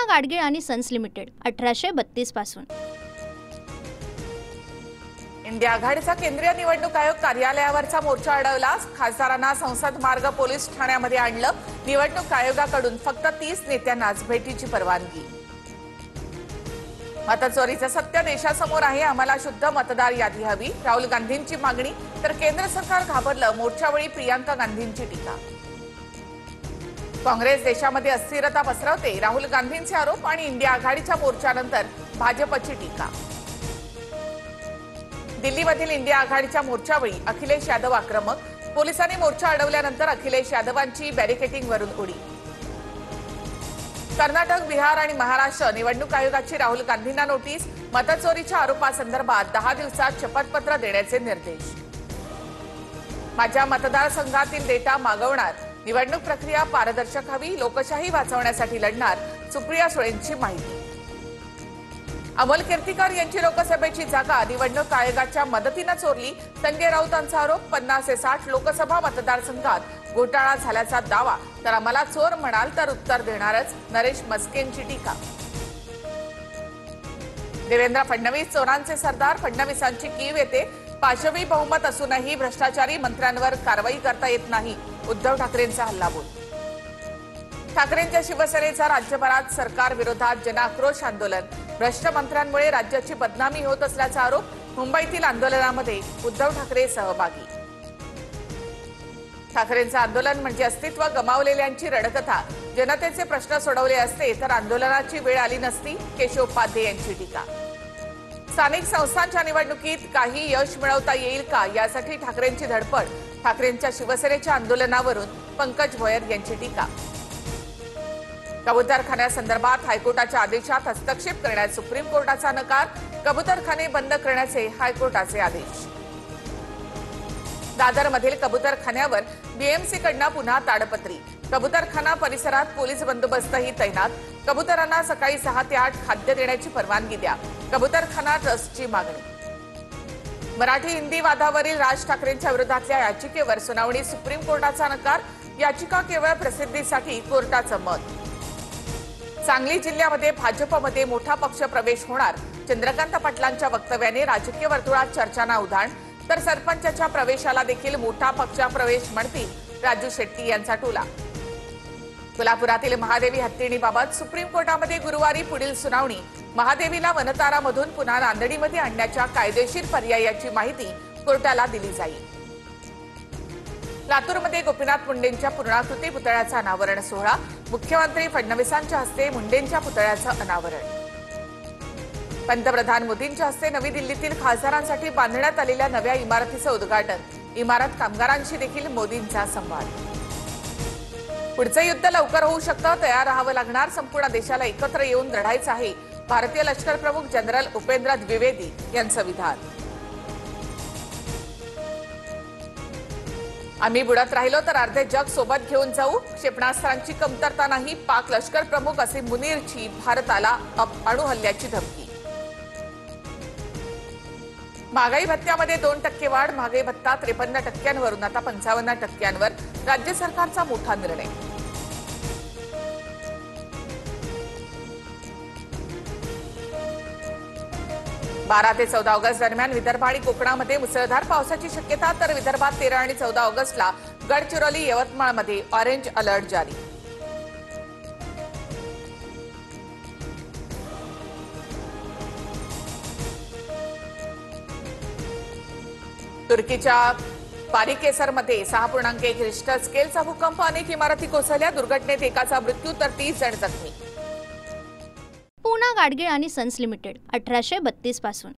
गाडगीळ आणि sons limited 1832 पासून। India आघाडीचा केंद्रीय निवडणूक आयोग कार्यालयावरचा मोर्चा अडवला। खासदारांना संसद मार्ग पोलीस ठाण्यामध्ये आणलं। निवडणूक आयोगाकडून फक्त 30 नेत्यांनाच भेटीची परवानगी। मतचोरीचं सत्य देशासमोर आहे, आम्हाला शुद्ध मतदार यादी हवी, राहुल गांधींची मागणी। तर केंद्र सरकार घाबरलं, मोर्चावेळी प्रियांका गांधींची टीका। काँग्रेस देशामध्ये अस्थिरता पसरवते, राहुल गांधींचे आरोप आणि इंडिया आघाडीच्या मोर्चानंतर भाजपची टीका। दिल्लीमधील इंडिया आघाडीच्या मोर्चावेळी अखिलेश यादव आक्रमक, पोलिसांनी मोर्चा अडवल्यानंतर अखिलेश यादवांची बॅरिकेडिंगवरून उडी। कर्नाटक, बिहार आणि महाराष्ट्र निवडणूक आयोगाची राहुल गांधींना नोटीस, मतचोरीच्या आरोपासंदर्भात 10 दिवसात शपथपत्र देण्याचे निर्देश। माझ्या मतदारसंघातील डेटा मागवणार, निवडणूक प्रक्रिया पारदर्शक हवी, लोकशाही वाचवण्यासाठी लढणार, सुप्रिया सुळेंची माहिती। अमोल कीर्तीकर यांची लोकसभेची जागा निवडणूक आयोगाच्या मदतीनं चोरली, संजय राऊतांचा आरोप। 50 ते 60 लोकसभा मतदारसंघात घोटाळा झाल्याचा दावा, तर आम्हाला चोर म्हणाल तर उत्तर देणारच, नरेश मस्केंची टीका। देवेंद्र फडणवीस चोरांचे सरदार, फडणवीसांची कीव येते, पाशवी बहुमत असूनही भ्रष्टाचारी मंत्र्यांवर कारवाई करता येत नाही, उद्धव ठाकरेंचा हल्लाबोल। ठाकरेंच्या शिवसेनेचा राज्यभरात सरकार विरोधात जनआक्रोश आंदोलन, भ्रष्ट मंत्र्यांमुळे राज्याची बदनामी होत असल्याचा आरोप, मुंबईतील आंदोलनामध्ये उद्धव ठाकरे सहभागी। ठाकरेंचं आंदोलन म्हणजे अस्तित्व गमावलेल्यांची रणकथा, जनतेचे प्रश्न सोडवले असते तर आंदोलनाची वेळ आली नसती, केशव उपाध्ये यांची टीका। स्थानिक संस्थांच्या निवडणुकीत काही यश मिळवता येईल का, यासाठी ठाकरेंची धडपड, ठाकरेंच्या शिवसेनेच्या आंदोलनावरून पंकज भोयर यांची टीका। कबूतरखान्यासंदर्भात हायकोर्टाच्या आदेशात हस्तक्षेप करण्यास सुप्रीम कोर्टाचा नकार, कबूतरखाने बंद करण्याचे हायकोर्टाचे आदेश। दादरमधील कबूतरखान्यावर बीएमसीकडनं पुन्हा ताडपत्री, कबूतरखाना परिसरात पोलीस बंदोबस्तही तैनात, कबूतरांना सकाळी 6 ते 8 खाद्य देण्याची परवानगी द्या, कबूतरखाना ट्रस्टची मागणी। मराठी हिंदी वादावरील राज ठाकरेंच्या विरोधातल्या याचिकेवर सुनावणी, सुप्रीम कोर्टाचा नकार, याचिका केवळ प्रसिद्धीसाठी, कोर्टाचं मत। सांगली जिल्ह्यामध्ये भाजपमध्ये मोठा पक्ष प्रवेश होणार, चंद्रकांत पाटलांच्या वक्तव्याने राजकीय वर्तुळात चर्चांना उधाण, तर सरपंचाच्या प्रवेशाला देखील मोठा पक्ष प्रवेश म्हणतील राजू शेट्टी यांचा टोला। कोल्हापुरातील महादेवी हत्तीणीबाबत सुप्रीम कोर्टामध्ये गुरुवारी पुढील सुनावणी, महादेवीला वनतारामधून पुन्हा नांदेडीमध्ये आणण्याच्या कायदेशीर पर्यायाची माहिती कोर्टाला दिली जाईल। लातूरमध्ये गोपीनाथ मुंडेंच्या पूर्णाकृती पुतळ्याचा अनावरण सोहळा, मुख्यमंत्री फडणवीसांच्या हस्ते मुंडेंच्या पुतळ्याचं अनावरण। पंतप्रधान मोदींच्या हस्ते नवी दिल्लीतील खासदारांसाठी बांधण्यात आलेल्या नव्या इमारतीचं उद्घाटन, इमारत कामगारांशी देखील मोदींचा संवाद। पुढचं युद्ध लवकर होऊ शकतं, तयार राहावं लागणार, संपूर्ण देशाला एकत्र येऊन लढायचं आहे, भारतीय लष्कर प्रमुख जनरल उपेंद्र द्विवेदी यांचं विधान। आम्ही बुडत राहिलो तर अर्धे जग सोबत घेऊन जाऊ, क्षेपणास्त्रांची कमतरता नाही, पाक लष्कर प्रमुख असीम मुनीरची भारताला अणुहल्ल्याची धमकी। महागाई भत्त्यामध्ये 2% वाढ, महागाई भत्ता 53% आता 55%, राज्य सरकारचा मोठा निर्णय। बारा ते 14 ऑगस्ट दरम्यान विदर्भ आणि कोकणामध्ये मुसळधार पावसाची शक्यता, तर विदर्भात 13 आणि 14 ऑगस्टला गडचिरोली, यवतमाळमध्ये ऑरेंज अलर्ट जारी। तुर्कीच्या पारिकेसरमध्ये 6.1 रिश्टर स्केलचा भूकंप, अनेक इमारती कोसळल्या, दुर्घटनेत एकाचा मृत्यू तर 30 जण जखमी। पूना गाडगीळ आणि सन्स लिमिटेड 1832 पासून।